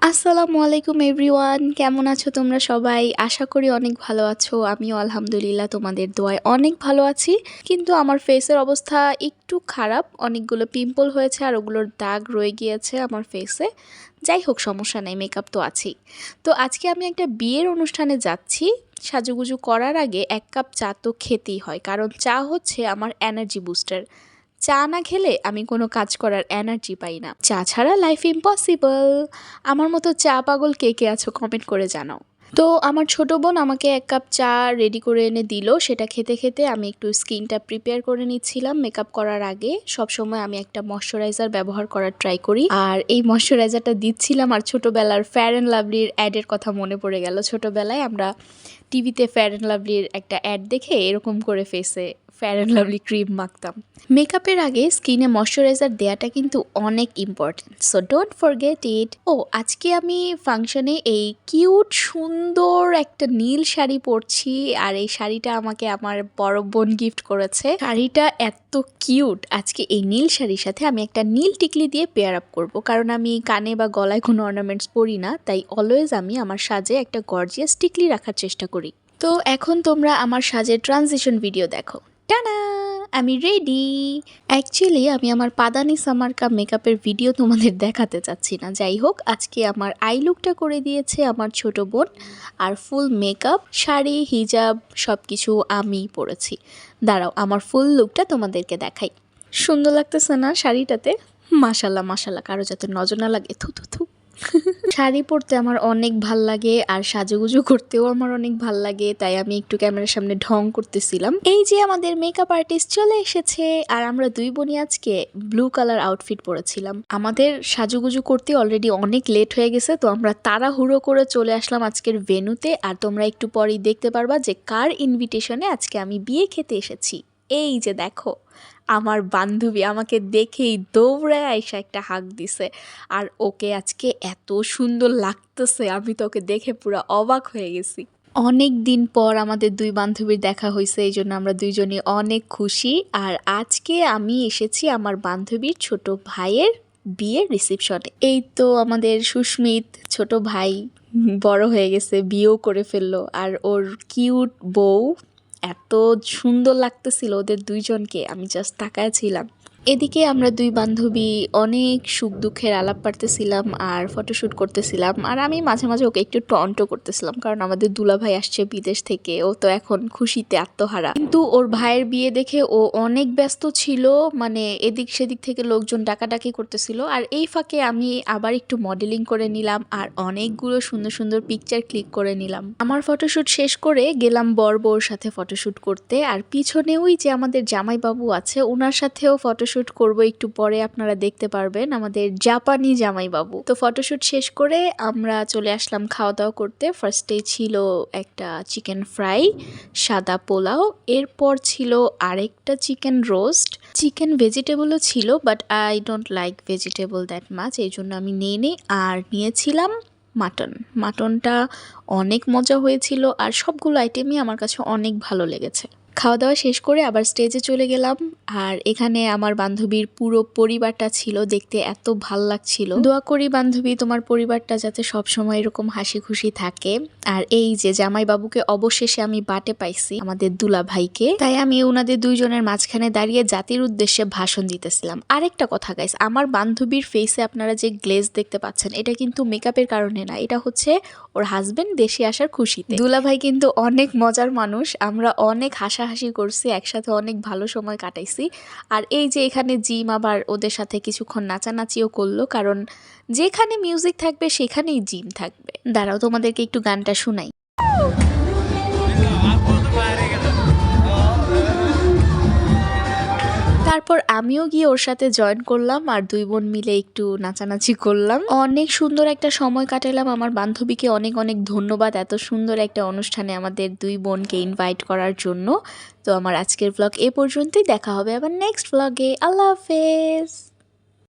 আসসালামু আলাইকুম এভরিওয়ান, কেমন আছো তোমরা সবাই? আশা করি অনেক ভালো আছো। আমিও আলহামদুলিল্লাহ তোমাদের দোয়ায় অনেক ভালো আছি। কিন্তু আমার ফেসের অবস্থা একটু খারাপ, অনেকগুলো পিম্পল হয়েছে আর ওগুলোর দাগ রয়ে গিয়েছে আমার ফেসে। যাই হোক, সমস্যা নেই, মেকআপ তো আছেই। তো আজকে আমি একটা বিয়ের অনুষ্ঠানে যাচ্ছি। সাজুগুজু করার আগে 1 কাপ চা তো খেতেই হয়, কারণ চা হচ্ছে আমার এনার্জি বুস্টার। চা না খেলে আমি কোনো কাজ করার এনার্জি পাই না। চা ছাড়া লাইফ ইম্পসিবল। আমার মতো চা পাগল কে কে আছো কমেন্ট করে জানাও। তো আমার ছোট বোন আমাকে 1 কাপ চা রেডি করে এনে দিল। সেটা খেতে খেতে আমি একটু স্কিনটা প্রিপেয়ার করে নিচ্ছিলাম। মেকআপ করার আগে সবসময় আমি একটা ময়শ্চারাইজার ব্যবহার করার ট্রাই করি, আর এই ময়শ্চারাইজারটা দিচ্ছিলাম আর ছোটোবেলার ফেয়ার অ্যান্ড লাভলির অ্যাডের কথা মনে পড়ে গেল। ছোটোবেলায় আমরা টিভিতে ফেয়ার অ্যান্ড লাভলির একটা অ্যাড দেখে এরকম করে ফেসে ফেয়ার অ্যান্ড লাভলি ক্রিম মাখতাম। মেকআপের আগে স্কিনে ময়শ্চারাইজার দেওয়াটা কিন্তু অনেক important, so don't forget it. আজকে আমি ফাংশনে এই কিউট সুন্দর একটা নীল শাড়ি পরছি, আর এই শাড়িটা আমাকে আমার বড় বোন গিফট করেছে। শাড়িটা এত কিউট। আজকে এই নীল শাড়ির সাথে আমি একটা নীল টিকলি দিয়ে পেয়ার আপ করবো, কারণ আমি কানে বা গলায় কোনো অর্নামেন্টস পরি না, তাই অলওয়েজ আমি আমার সাজে একটা গর্জিয়াস টিকলি রাখার চেষ্টা করি। তো এখন তোমরা আমার সাজের ট্রানজিশন ভিডিও দেখো। টানা, আমি রেডি। অ্যাকচুয়ালি আমি আমার পাদানি সামারকা মেকআপের ভিডিও তোমাদের দেখাতে চাচ্ছি না। যাই হোক, আজকে আমার আই লুকটা করে দিয়েছে আমার ছোট বোন, আর ফুল মেকআপ, শাড়ি, হিজাব সব কিছু আমিই পরেছি। দাঁড়াও, আমার ফুল লুকটা তোমাদেরকে দেখাই। সুন্দর লাগতেছে না শাড়িটাতে? মাশাল্লাহ মাশাল্লাহ, কারো যাতে নজর না লাগে। থু থু থু। শাড়ি পরতে আমার অনেক ভাল লাগে, আর সাজুগুজু করতেও আমার অনেক ভাল লাগে, তাই আমি একটু ক্যামেরার সামনে ঢং করতেছিলাম। এই যে আমাদের মেকআপ আর্টিস্ট চলে এসেছে, আর আমরা দুই বোনই আজকে ব্লু কালার আউটফিট পরেছিলাম। আমাদের সাজুগুজু করতে অলরেডি অনেক লেট হয়ে গেছে, তো আমরা তাড়াহুড়ো করে চলে আসলাম আজকের ভেন্যুতে। আর তোমরা একটু পরেই দেখতে পারবা যে কার ইনভিটেশনে আজকে আমি বিয়ে খেতে এসেছি। এই যে দেখো, আমার বান্ধবী আমাকে দেখেই দৌড়ায় আইসা একটা হাক দিছে, আর ওকে আজকে এত সুন্দর লাগতেছে, আমি তো ওকে দেখে পুরো অবাক হয়ে গেছি। অনেক দিন পর আমাদের দুই বান্ধবীর দেখা হয়েছে, এই জন্য আমরা দুইজনই অনেক খুশি। আর আজকে আমি এসেছি আমার বান্ধবীর ছোট ভাইয়ের বিয়ের রিসেপশনে। এই তো আমাদের সুস্মিত ছোট ভাই বড় হয়ে গেছে, বিয়েও করে ফেললো, আর ওর কিউট বউ এত সুন্দর লাগতেছিল ওদের দুইজনকে, আমি জাস্ট তাকায়াছিলাম। এদিকে আমরা দুই বান্ধবী অনেক সুখ দুঃখের আলাপ পারতেছিলাম আর ফটোশ্যুট করতেছিলাম, আর আমি মাঝে মাঝে ওকে একটু টন্টও করতেছিলাম, কারণ আমাদের দুলাভাই আসছে বিদেশ থেকে, ও তো এখন খুশিতে আত্মহারা। কিন্তু ওর ভাইয়ের বিয়ে দেখে ও অনেক ব্যস্ত ছিল, মানে এদিক সেদিক থেকে লোকজন ডাকাডাকি করতেছিল, আর এই ফাঁকে আমি আবার একটু মডেলিং করে নিলাম আর অনেকগুলো সুন্দর সুন্দর পিকচার ক্লিক করে নিলাম। আমার ফটোশ্যুট শেষ করে গেলাম বর বউর সাথে ফটোশ্যুট করতে, আর পিছনে ওই যে আমাদের জামাইবাবু আছে, ওনার সাথেও ফটোশ্যুট করব একটু পরে, আপনারা দেখতে পারবেন আমাদের জাপানি জামাইবাবু। তো ফটোশ্যুট শেষ করে আমরা চলে আসলাম খাওয়া দাওয়া করতে। ফার্স্টে ছিল একটা চিকেন ফ্রাই, সাদা পোলাও, এরপর ছিল আরেকটা চিকেন রোস্ট, চিকেন ভেজিটেবলও ছিল, but I don't like vegetable that much, এই জন্য আমি নিই। আর নিয়েছিলাম মাটনটা অনেক মজা হয়েছিল, আর সবগুলো আইটেমই আমার কাছে অনেক ভালো লেগেছে। খাওয়া দাওয়া শেষ করে আবার স্টেজে চলে গেলাম, আর এখানে আমার বান্ধবীর পুরো পরিবারটা ছিল, দেখতে এত ভাল লাগছিল। দোয়া করি বান্ধবী তোমার পরিবারটা যাতে সবসময় এরকম হাসি খুশি থাকে। আর এই যে জামাইবাবুকে অবশেষে আমি বাটে পাইছি, আমাদের দুলা ভাইকে, তাই আমি ওনাদের দুইজনের মাঝখানে দাঁড়িয়ে জাতির উদ্দেশ্যে ভাষণ দিতেছিলাম। আরেকটা কথা গাইস, আমার বান্ধবীর ফেসে আপনারা যে গ্লেজ দেখতে পাচ্ছেন, এটা কিন্তু মেকআপের কারণে না, এটা হচ্ছে ওর হাজবেন্ড দেশে আসার খুশিতে। দুলা ভাই কিন্তু অনেক মজার মানুষ, আমরা অনেক হাসাহাসি করছি একসাথে, অনেক ভালো সময় কাটাইছি। আর এই যে এখানে জিম আবার ওদের সাথে কিছুক্ষণ নাচানাচিও করলো, কারণ যেখানে মিউজিক থাকবে সেখানেই জিম থাকবে। দাঁড়াও তোমাদেরকে একটু গানটা শোনাই। তারপর আমিও গিয়ে ওর সাথে জয়েন করলাম, আর দুই বোন মিলে একটু নাচানাচি করলাম। অনেক সুন্দর একটা সময় কাটালাম। আমার বান্ধবীকে অনেক অনেক ধন্যবাদ এত সুন্দর একটা অনুষ্ঠানে আমাদের দুই বোনকে ইনভাইট করার জন্য। তো আমার আজকের ব্লগ এ পর্যন্তই, দেখা হবে আবার নেক্সট ব্লগে। আল্লাহ হাফেজ।